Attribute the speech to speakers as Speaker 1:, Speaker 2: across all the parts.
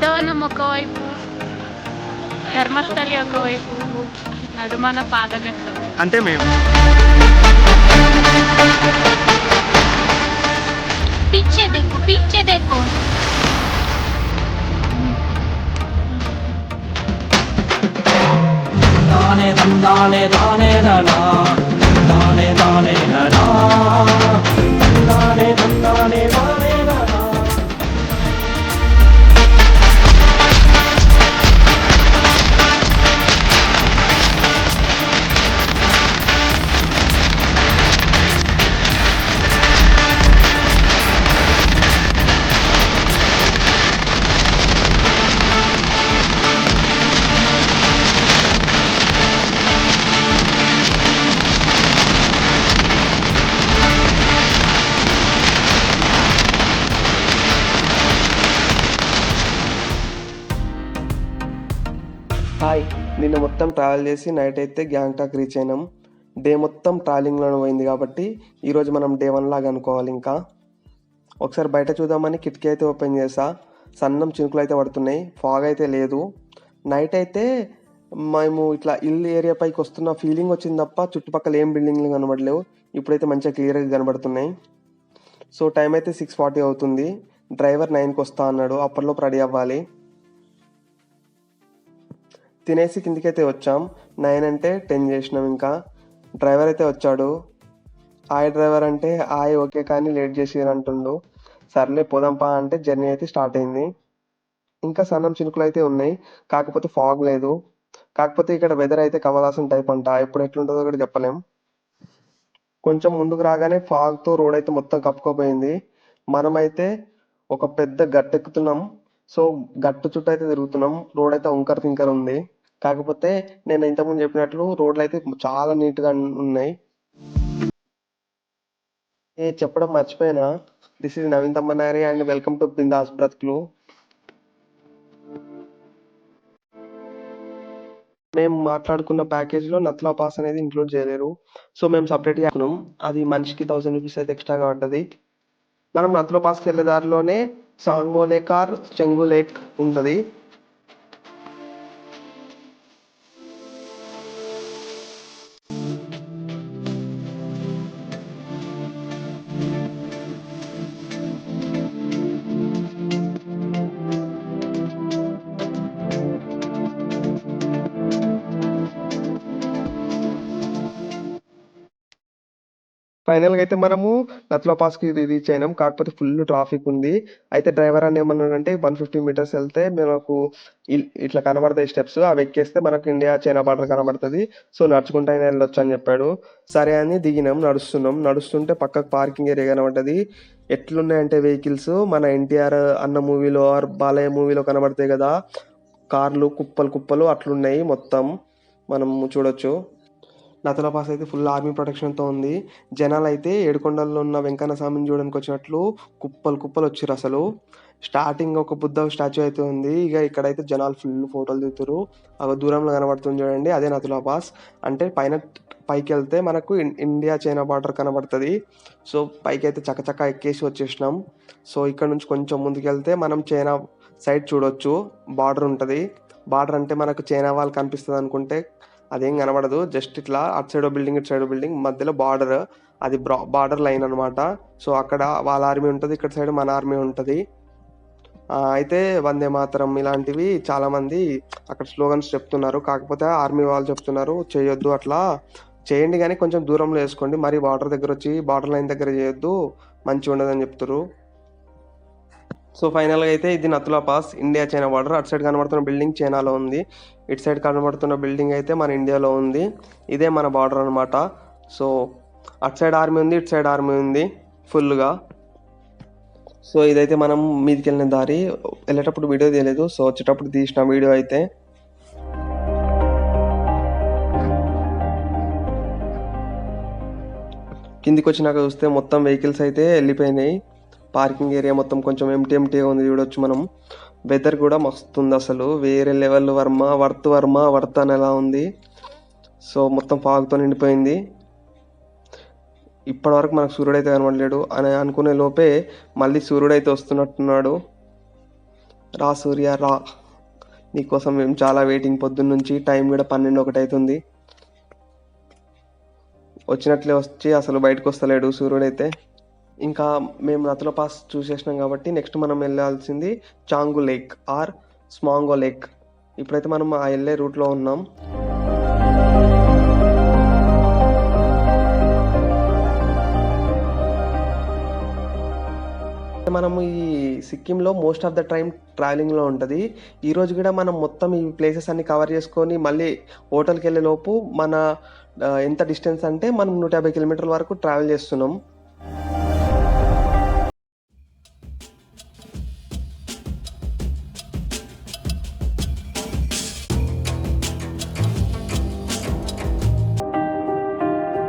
Speaker 1: బుద్ధవనం ఒకవైపు, ధర్మస్థలి ఒకవైపు, నడుమన పాదగట్టం.
Speaker 2: అంటే మేము
Speaker 1: పీछे देखो
Speaker 3: दाने दम दाने दाने दना दाने दाने दना दाने दम दाने दाने दना.
Speaker 2: హాయ్, నిన్న మొత్తం ట్రావెల్ చేసి నైట్ అయితే గ్యాంగ్టాక్ రీచ్ అయినాం. డే మొత్తం ట్రావెలింగ్లోనే పోయింది కాబట్టి ఈరోజు మనం డే 1 లాగా అనుకోవాలి. ఇంకా ఒకసారి బయట చూద్దామని కిటికీ అయితే ఓపెన్ చేసా. సన్నం చినుకులు అయితే పడుతున్నాయి, ఫాగ్ అయితే లేదు. నైట్ అయితే మేము ఇట్లా ఇల్లు ఏరియా పైకి వస్తున్న ఫీలింగ్ వచ్చింది తప్ప చుట్టుపక్కల ఏం బిల్డింగ్లు కనబడలేవు. ఇప్పుడైతే మంచిగా క్లియర్గా కనబడుతున్నాయి. సో టైం అయితే 6:40 అవుతుంది. డ్రైవర్ 9కి వస్తా అన్నాడు, అప్పట్లోపు రెడీ అవ్వాలి. తినేసి కిందికైతే వచ్చాం. 9 అంటే 10 చేసినాం. ఇంకా డ్రైవర్ అయితే వచ్చాడు. డ్రైవర్ అంటే ఓకే కానీ లేట్ చేసి అంటుండు. సర్లే పోదాంపా అంటే జర్నీ అయితే స్టార్ట్ అయింది. ఇంకా సన్నం చినుకులు అయితే ఉన్నాయి, కాకపోతే ఫాగ్ లేదు. కాకపోతే ఇక్కడ వెదర్ అయితే కమలాసన్ టైప్ అంట, ఎప్పుడు ఎట్లుంటుందో కూడా చెప్పలేం. కొంచెం ముందుకు రాగానే ఫాగ్తో రోడ్ అయితే మొత్తం కప్పుకోపోయింది. మనమైతే ఒక పెద్ద గట్టు ఎక్కుతున్నాం. సో గట్టు చుట్టూ అయితే తిరుగుతున్నాం. రోడ్ అయితే వంకర తింకర ఉంది. కాకపోతే నేను ఇంతకుముందు చెప్పినట్లు రోడ్లు అయితే చాలా నీట్గా ఉన్నాయి. చెప్పడం మర్చిపోయినా, this is Naveen Tammanari and welcome to Bindaas Bratukulu. మేము మాట్లాడుకున్న ప్యాకేజ్లో నత్లా పాస్ అనేది ఇంక్లూడ్ చేయలేరు. సో మేము సపరేట్గా అనుకున్నాం. అది మనిషికి 1000 రూపీస్ అయితే ఎక్స్ట్రాగా ఉంటుంది. మనం నత్లా పాస్కి వెళ్ళే దారిలోనే సాంగో లేక్ ఆర్ చెంగు లేక్ ఉంటుంది. ఫైనల్గా అయితే మనము నత్లా పాస్కి రీచ్ అయినాం. కాకపోతే ఫుల్ ట్రాఫిక్ ఉంది. అయితే డ్రైవర్ అని ఏమన్నాడంటే 150 మీటర్స్ వెళ్తే మనకు ఇట్లా కనబడతాయి స్టెప్స్, అవి ఎక్కేస్తే మనకు ఇండియా చైనా బార్డర్ కనబడుతుంది. సో నడుచుకుంటూ అయినా వెళ్ళొచ్చు అని చెప్పాడు. సరే అని దిగినాం. నడుస్తుంటే పక్కకు పార్కింగ్ ఏరియా కనబడ్డది. ఎట్లున్నాయంటే వెహికల్స్ మన ఎన్టీఆర్ అన్న మూవీలో ఆర్ బాలయ్య మూవీలో కనబడతాయి కదా, కార్లు కుప్పలు అట్లున్నాయి మొత్తం, మనం చూడొచ్చు. నత్లా పాస్ అయితే ఫుల్ ఆర్మీ ప్రొటెక్షన్తో ఉంది. జనాలు అయితే ఏడుకొండల్లో ఉన్న వెంకన్న స్వామిని చూడడానికి వచ్చినట్లు కుప్పలు వచ్చిర్రు. అసలు స్టార్టింగ్ ఒక బుద్ధ స్టాచ్యూ అయితే ఉంది. ఇక ఇక్కడైతే జనాలు ఫుల్ ఫోటోలు దిగుతారు. అవి దూరంలో కనబడుతుంది చూడండి, అదే నత్లా పాస్. అంటే పైకి వెళ్తే మనకు ఇండియా చైనా బార్డర్ కనబడుతుంది. సో పైకి అయితే చకచక ఎక్కేసి వచ్చేసినాం. సో ఇక్కడ నుంచి కొంచెం ముందుకు వెళ్తే మనం చైనా సైడ్ చూడొచ్చు. బార్డర్ ఉంటుంది. బార్డర్ అంటే మనకు చైనా వాళ్ళు కనిపిస్తుంది అనుకుంటే అదేం కనబడదు. జస్ట్ ఇట్లా అటు సైడ్ బిల్డింగ్ ఇటు సైడ్ బిల్డింగ్ మధ్యలో బార్డర్, అది బార్డర్ లైన్ అనమాట. సో అక్కడ వాళ్ళ ఆర్మీ ఉంటుంది, ఇక్కడ సైడ్ మన ఆర్మీ ఉంటుంది. అయితే వందే మాతరం ఇలాంటివి చాలా మంది అక్కడ స్లోగన్స్ చెప్తున్నారు. కాకపోతే ఆర్మీ వాళ్ళు చెప్తున్నారు చేయొద్దు, అట్లా చేయండి కానీ కొంచెం దూరంలో వేసుకోండి, మరి బార్డర్ దగ్గర వచ్చి బార్డర్ లైన్ దగ్గర చేయొద్దు, మంచిగా ఉండదని చెప్తారు. సో ఫైనల్గా అయితే ఇది నత్లా పాస్, ఇండియా చైనా బార్డర్. అటు సైడ్ కనబడుతున్న బిల్డింగ్ చైనాలో ఉంది, ఇటు సైడ్ కనబడుతున్న బిల్డింగ్ అయితే మన ఇండియాలో ఉంది. ఇదే మన బార్డర్ అనమాట. సో అటు సైడ్ ఆర్మీ ఉంది, ఇటు సైడ్ ఆర్మీ ఉంది ఫుల్గా. సో ఇదైతే మనం మీదికి వెళ్ళిన దారి. వెళ్ళేటప్పుడు వీడియో తీయలేదు, సో వచ్చేటప్పుడు తీసిన వీడియో అయితే. కిందికి వచ్చినాక చూస్తే మొత్తం వెహికల్స్ అయితే వెళ్ళిపోయినాయి. పార్కింగ్ ఏరియా మొత్తం కొంచెం ఎంటీగా ఉంది చూడొచ్చు మనం. వెదర్ కూడా మస్తు ఉంది అసలు, వేరే లెవెల్. వర్త్ అని ఎలా ఉంది. సో మొత్తం ఫాగ్తో నిండిపోయింది. ఇప్పటివరకు మనకు సూర్యుడు అయితే కనబడలేడు అని అనుకునే లోపే మళ్ళీ సూర్యుడు అయితే వస్తున్నట్టున్నాడు. రా సూర్య రా, నీకోసం మేము చాలా వెయిటింగ్ పొద్దున్న నుంచి. టైం కూడా 12:01 అవుతుంది. వచ్చినట్లే వచ్చి అసలు బయటకు వస్తలేడు సూర్యుడైతే. ఇంకా మేము నతుల పాస్ చూసేసినాం కాబట్టి నెక్స్ట్ మనం వెళ్ళాల్సింది చాంగు లేక్ ఆర్ స్మాంగో లేక్. ఇప్పుడైతే మనం ఆ వెళ్ళే రూట్లో ఉన్నాం. మనము ఈ సిక్కింలో మోస్ట్ ఆఫ్ ద టైం ట్రావెలింగ్లో ఉంటుంది. ఈరోజు కూడా మనం మొత్తం ఈ ప్లేసెస్ అన్ని కవర్ చేసుకొని మళ్ళీ హోటల్కి వెళ్ళే లోపు మన ఎంత డిస్టెన్స్ అంటే మనం 150 కిలోమీటర్ల వరకు ట్రావెల్ చేస్తున్నాం.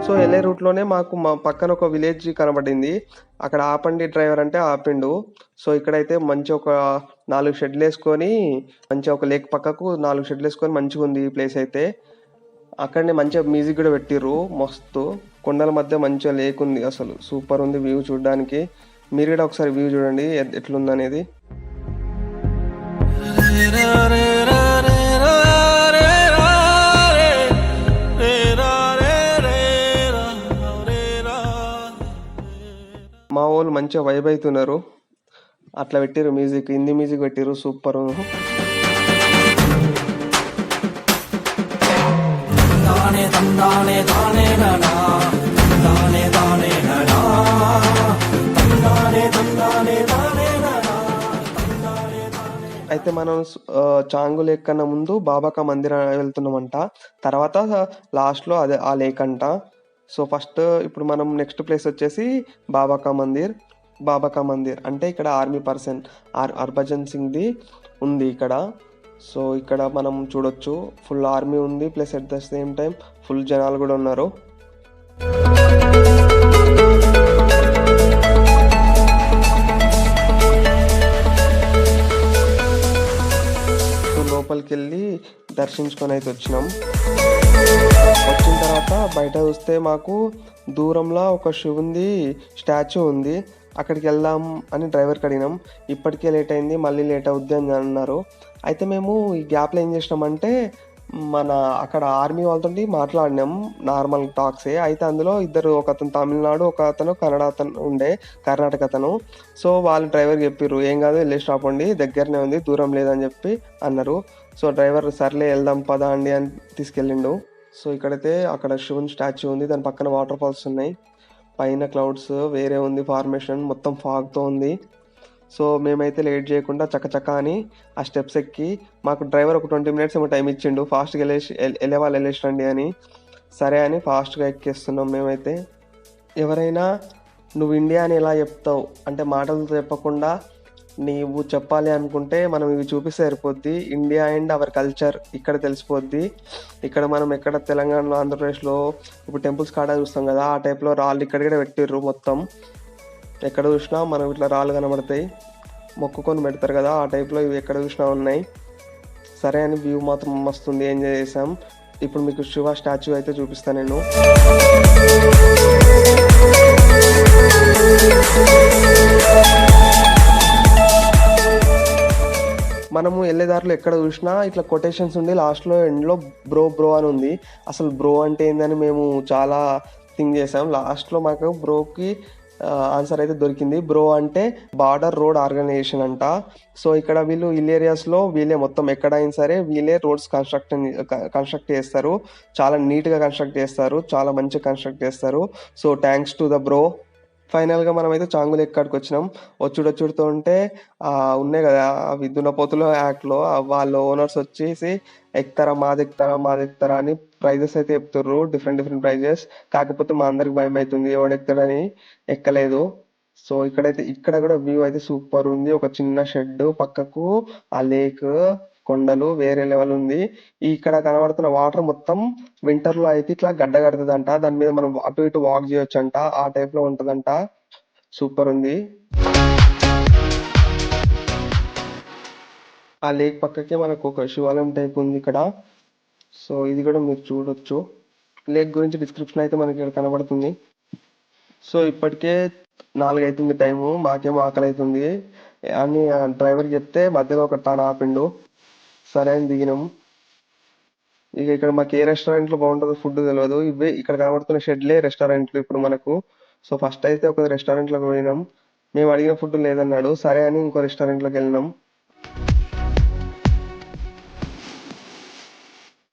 Speaker 2: సో వెళ్ళే రూట్లోనే మాకు మా పక్కన ఒక విలేజ్ కనబడింది. అక్కడ ఆపండి డ్రైవర్ అంటే ఆపిండు. సో ఇక్కడైతే మంచి ఒక 4 షెడ్లు వేసుకొని మంచిగా ఒక లేక్ పక్కకు 4 షెడ్లు వేసుకొని మంచిగా ఉంది ఈ ప్లేస్ అయితే. అక్కడనే మంచిగా మ్యూజిక్ కూడా పెట్టిర్రు మస్తు. కొండల మధ్య మంచిగా లేక్ ఉంది, అసలు సూపర్ ఉంది వ్యూ చూడడానికి. మీరు కూడా ఒకసారి వ్యూ చూడండి ఎట్లుంది అనేది. మా వాళ్ళు మంచిగా వైబ్ అవుతున్నారు. అట్లా పెట్టిరు మ్యూజిక్, హిందీ మ్యూజిక్ పెట్టిరు, సూపర్.
Speaker 3: తందానే తందానే తానే ననా తందానే తానే ననా తందానే తందానే తానే ననా తందానే తానే.
Speaker 2: అయితే మనం చాంగు లేక్ కన్నా ముందు బాబాకా మందిర్ వెళ్తున్నామంట. తర్వాత లాస్ట్లో అదే ఆ లేక్ అంట. సో ఫస్ట్ ఇప్పుడు మనం నెక్స్ట్ ప్లేస్ వచ్చేసి బాబాకా మందిర్. బాబాకా మందిర్ అంటే ఇక్కడ ఆర్మీ పర్సన్ హర్భజన్ సింగ్ది ఉంది ఇక్కడ. సో ఇక్కడ మనం చూడొచ్చు ఫుల్ ఆర్మీ ఉంది, plus at the same time full జనాలు కూడా ఉన్నారు. సో లోపలికి వెళ్ళి దర్శించుకొని అయితే వచ్చినాం. వచ్చిన తర్వాత బయట చూస్తే మాకు దూరంలో ఒక శివుంది స్టాచ్యూ ఉంది. అక్కడికి వెళ్దాం అని డ్రైవర్కి అడిగినాం. ఇప్పటికే లేట్ అయింది, మళ్ళీ లేట్ అవుద్ది అని అన్నారు. అయితే మేము ఈ గ్యాప్లో ఏం చేసినామంటే మన అక్కడ ఆర్మీ వాళ్ళతో మాట్లాడినాం, నార్మల్ టాక్సే. అయితే అందులో ఇద్దరు, ఒక అతను తమిళనాడు, ఒక అతను కన్నడ అతను ఉండే, కర్ణాటక అతను. సో వాళ్ళు డ్రైవర్కి చెప్పారు ఏం కాదు వెళ్ళి స్టాప్ అండి, దగ్గరనే ఉంది, దూరం లేదని చెప్పి అన్నారు. సో డ్రైవర్ సర్లే వెళ్దాం పదా అండి అని తీసుకెళ్ళిండు. సో ఇక్కడైతే అక్కడ శివుని స్టాచ్యూ ఉంది, దాని పక్కన వాటర్ ఫాల్స్ ఉన్నాయి, పైన క్లౌడ్స్ వేరే ఉంది, ఫార్మేషన్ మొత్తం ఫాగ్తో ఉంది. సో మేమైతే లేట్ చేయకుండా చక్కచక్క అని ఆ స్టెప్స్ ఎక్కి, మాకు డ్రైవర్ ఒక 20 మినిట్స్ ఏమో టైం ఇచ్చిండు, ఫాస్ట్గా వెళ్ళే వాళ్ళు వెళ్ళేసిరండి అని. సరే అని ఫాస్ట్గా ఎక్కేస్తున్నాం మేమైతే. ఎవరైనా నువ్వు ఇండియా అని ఎలా చెప్తావు అంటే మాటలతో చెప్పకుండా నీవు చెప్పాలి అనుకుంటే మనం ఇవి చూపిస్తే సరిపోద్ది. ఇండియా అండ్ అవర్ కల్చర్ ఇక్కడ తెలిసిపోద్ది. ఇక్కడ మనం ఎక్కడ తెలంగాణలో, ఆంధ్రప్రదేశ్లో ఇప్పుడు టెంపుల్స్ కాడ చూస్తాం కదా, ఆ టైప్లో రాళ్ళు ఇక్కడ కూడా పెట్టిర్రు మొత్తం. ఎక్కడ చూసినా మనం ఇట్లా రాళ్ళు కనబడతాయి, మొక్కుకొని పెడతారు కదా, ఆ టైప్లో ఇవి ఎక్కడ చూసినా ఉన్నాయి. సరే అని వ్యూ మాత్రం మస్తుంది, ఎంజాయ్ చేసాం. ఇప్పుడు మీకు శివ స్టాచ్యూ అయితే చూపిస్తాను నేను. మనము వెళ్ళేదారిలో ఎక్కడ చూసినా ఇట్లా కొటేషన్స్ ఉండి లాస్ట్లో ఎండ్లో బ్రో బ్రో అని ఉంది. అసలు బ్రో అంటే ఏందని మేము చాలా థింక్ చేసాం. లాస్ట్లో మాకు బ్రోకి ఆన్సర్ అయితే దొరికింది. బ్రో అంటే బార్డర్ రోడ్ ఆర్గనైజేషన్ అంట. సో ఇక్కడ వీళ్ళు హిల్ ఏరియాస్లో వీళ్ళే మొత్తం ఎక్కడైనా సరే వీళ్ళే రోడ్స్ కన్స్ట్రక్ట్ చేస్తారు. చాలా నీట్గా కన్స్ట్రక్ట్ చేస్తారు, చాలా మంచిగా కన్స్ట్రక్ట్ చేస్తారు. So thanks to the bro. ఫైనల్గా మనం అయితే చాంగు లేక్ కాడికి వచ్చినాం. వచ్చుడుతో ఉంటే ఉన్నాయి కదా అవి దున్నపోతులు యాక్ట్లో, వాళ్ళ ఓనర్స్ వచ్చేసి ఎక్కుతారా మాదెక్కుతారా అని ప్రైజెస్ అయితే చెప్తుర్రు, డిఫరెంట్ ప్రైజెస్. కాకపోతే మా అందరికి భయం అవుతుంది, ఎవడెక్కుతాడని ఎక్కలేదు. సో ఇక్కడ కూడా వ్యూ అయితే సూపర్ ఉంది. ఒక చిన్న షెడ్ పక్కకు ఆ లేక్, కొండలు వేరే లెవెల్ ఉంది. ఇక్కడ కనబడుతున్న వాటర్ మొత్తం వింటర్ లో అయితే ఇట్లా గడ్డ కడుతుందంట, దాని మీద మనం అటు ఇటు వాక్ చేయొచ్చు అంట, ఆ టైప్ లో ఉంటదంట. సూపర్ ఉంది. ఆ లేక్ పక్కకే మనకు ఒక శివాలయం టైప్ ఉంది ఇక్కడ. సో ఇది కూడా మీరు చూడొచ్చు. లేక్ గురించి డిస్క్రిప్షన్ అయితే మనకి ఇక్కడ కనబడుతుంది. సో ఇప్పటికే 4 అవుతుంది టైము, మాకేమో ఆకలి అవుతుంది. అని ఆ డ్రైవర్ చెప్తే మధ్యలో ఒక తాను ఆపిండు. సరే అని దిగినాం. ఇక ఇక్కడ మాకు ఏ రెస్టారెంట్లో బాగుంటుందో ఫుడ్ తెలియదు. ఇవే ఇక్కడ కనబడుతున్న షెడ్లే రెస్టారెంట్లు ఇప్పుడు మనకు. సో ఫస్ట్ అయితే ఒక రెస్టారెంట్లోకి పోయినాం. మేము అడిగిన ఫుడ్ లేదన్నాడు. సరే అని ఇంకో రెస్టారెంట్లోకి వెళ్ళినాం.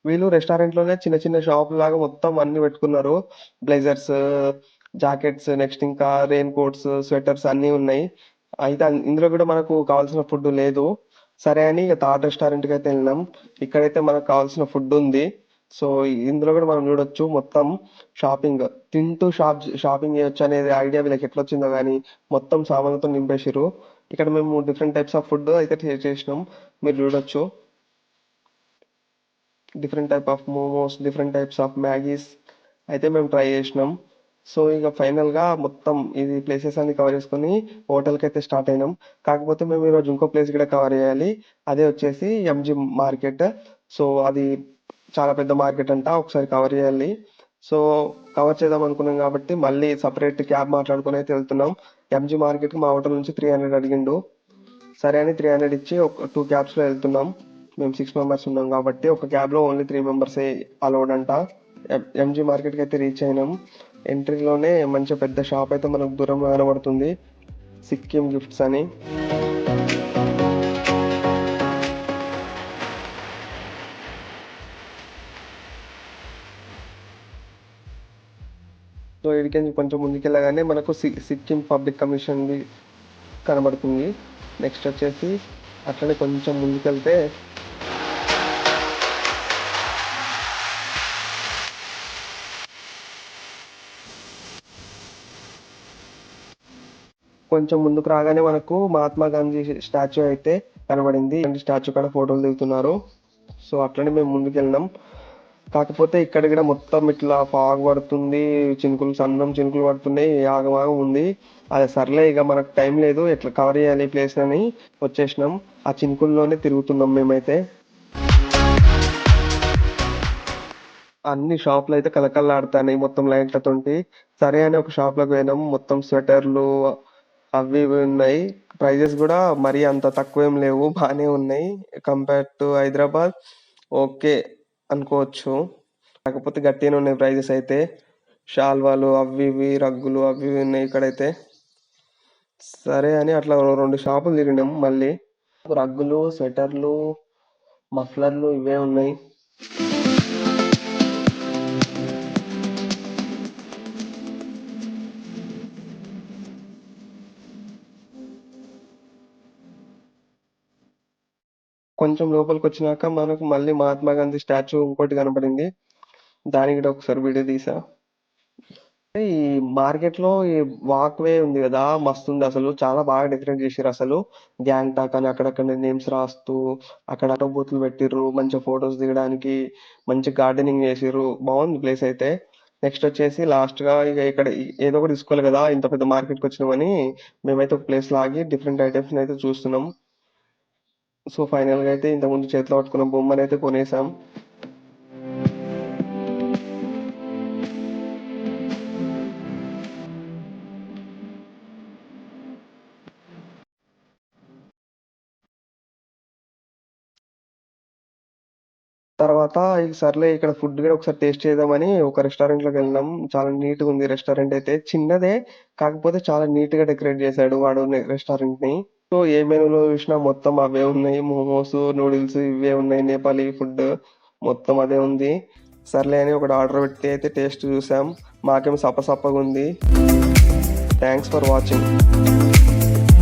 Speaker 2: వీళ్ళు రెస్టారెంట్లోనే చిన్న చిన్న షాప్ లాగా మొత్తం అన్ని పెట్టుకున్నారు. బ్లేజర్స్, జాకెట్స్, నెక్స్ట్ ఇంకా రెయిన్ కోట్స్, స్వెటర్స్ అన్నీ ఉన్నాయి. అయితే ఇందులో కూడా మనకు కావాల్సిన ఫుడ్ లేదు. సరే అని ఇక థర్డ్ రెస్టారెంట్కి అయితే వెళ్ళినాం. ఇక్కడైతే మనకు కావాల్సిన ఫుడ్ ఉంది. సో ఇందులో కూడా మనం చూడొచ్చు మొత్తం షాపింగ్, తింటూ షాపింగ్ చేయొచ్చు అనేది ఐడియా వీళ్ళకి ఎట్లా వచ్చిందో కానీ మొత్తం సామాన్లతో నింపేసిర్రు. ఇక్కడ మేము డిఫరెంట్ టైప్స్ ఆఫ్ ఫుడ్ అయితే టేస్ట్ చేసినాం. మీరు చూడొచ్చు different type of momos, different types of Maggie's అయితే మేము ట్రై చేసినాం. సో ఇక ఫైనల్గా మొత్తం ఇది ప్లేసెస్ అన్ని కవర్ చేసుకొని హోటల్కి అయితే స్టార్ట్ అయినాం. కాకపోతే మేము ఈరోజు ఇంకో ప్లేస్ కూడా కవర్ చేయాలి. అదే వచ్చేసి ఎంజీ మార్కెట్. సో అది చాలా పెద్ద మార్కెట్ అంట, ఒకసారి కవర్ చేయాలి. సో కవర్ చేద్దాం అనుకున్నాం కాబట్టి మళ్ళీ సపరేట్ క్యాబ్ మాట్లాడుకొని అయితే వెళ్తున్నాం. ఎంజీ మార్కెట్కి మా హోటల్ నుంచి 300 అడిగిండు. సరే అని 300 ఇచ్చి ఒక 2 క్యాబ్స్లో వెళ్తున్నాం. మేము 6 మెంబర్స్ ఉన్నాం కాబట్టి ఒక క్యాబ్లో ఓన్లీ 3 మెంబర్సే అలౌడ్ అంట. ఎంజీ మార్కెట్కి అయితే రీచ్ అయినాం. ఎంట్రీలోనే మంచి పెద్ద షాప్ అయితే మనకు దూరంలో కనబడుతుంది, సిక్కిం గిఫ్ట్స్ అని. సో ఇడికి కొంచెం ముందుకెళ్ళగానే మనకు సిక్కిం పబ్లిక్ కమిషన్ కనబడుతుంది. నెక్స్ట్ వచ్చేసి అట్లనే కొంచెం ముందుకెళ్తే కొంచెం ముందుకు రాగానే మనకు మహాత్మా గాంధీ స్టాచ్యూ అయితే కనబడింది. స్టాచ్యూ కాడ ఫోటోలు దిగుతున్నారు. సో అట్లనే మేము ముందుకు వెళ్ళినాం. కాకపోతే ఇక్కడ కూడా మొత్తం ఇట్లా ఫాగ్ పడుతుంది, సన్నం చినుకులు పడుతున్నాయి, ఆగమాగం ఉంది. అదే సర్లే ఇక మనకు టైం లేదు, ఎట్లా కవర్ చేయాలి ప్లేస్ అని వచ్చేసినాం. ఆ చినుకుల్లోనే తిరుగుతున్నాం మేమైతే. అన్ని షాపులు అయితే కలకల్లాడుతున్నాయి మొత్తం లైట్లతోటి. సరే అని ఒక షాప్లోకి పోయినాం. మొత్తం స్వెటర్లు అవి ఇవి ఉన్నాయి. ప్రైజెస్ కూడా మరీ అంత తక్కువ ఏం లేవు, బాగానే ఉన్నాయి. కంపేర్ టు హైదరాబాద్ ఓకే అనుకోవచ్చు. కాకపోతే గట్టిగానే ఉన్నాయి ప్రైజెస్ అయితే. షాల్వాలు అవి ఇవి, రగ్గులు అవి ఇవి ఉన్నాయి ఇక్కడైతే. సరే అని అట్లా 2 షాపులు తిరిగినాం. మళ్ళీ రగ్గులు, స్వెటర్లు, మఫ్లర్లు ఇవే ఉన్నాయి. కొంచెం లోపలికి వచ్చినాక మనకు మళ్ళీ మహాత్మా గాంధీ స్టాచ్యూ ఇంకోటి కనపడింది. దానికి కూడా ఒకసారి వీడియో తీసా. ఈ మార్కెట్ లో ఈ వాక్ వే ఉంది కదా, మస్తు ఉంది అసలు. చాలా బాగా డెకరేట్ చేసిర్రు అసలు. గ్యాంగ్ టాక్ అని అక్కడక్కడ నేమ్స్ రాస్తూ అక్కడ ఆటో బూత్లు పెట్టిర్రు, మంచిగా ఫొటోస్ దిగడానికి. మంచి గార్డెనింగ్ చేసిర్రు, బాగుంది ప్లేస్ అయితే. నెక్స్ట్ వచ్చేసి లాస్ట్ గా ఇక ఇక్కడ ఏదో ఒకటి తీసుకోవాలి కదా, ఇంత పెద్ద మార్కెట్కి వచ్చినామని మేమైతే ఒక ప్లేస్ లాగి డిఫరెంట్ ఐటమ్స్ అయితే చూస్తున్నాం. సో ఫైనల్ గా అయితే ఇంతకుముందు చేతిలో పట్టుకున్న బొమ్మను అయితే కొనేసాం. తర్వాత ఇక సర్లే ఇక్కడ ఫుడ్ కూడా ఒకసారి టేస్ట్ చేద్దామని ఒక రెస్టారెంట్ లోకి వెళ్ళినాం. చాలా నీట్ గా ఉంది రెస్టారెంట్ అయితే. చిన్నదే కాకపోతే చాలా నీట్ గా డెకరేట్ చేశాడు వాడు రెస్టారెంట్ ని. సో ఏ మెనూలో చూసినా మొత్తం అవే ఉన్నాయి. మోమోస్, నూడిల్స్ ఇవే ఉన్నాయి. నేపాలీ ఫుడ్ మొత్తం అదే ఉంది. సర్లే అని ఒకటి ఆర్డర్ పెట్టి అయితే టేస్ట్ చూసాం. మాకేమో సప్పసప్పగా ఉంది. Thanks for watching.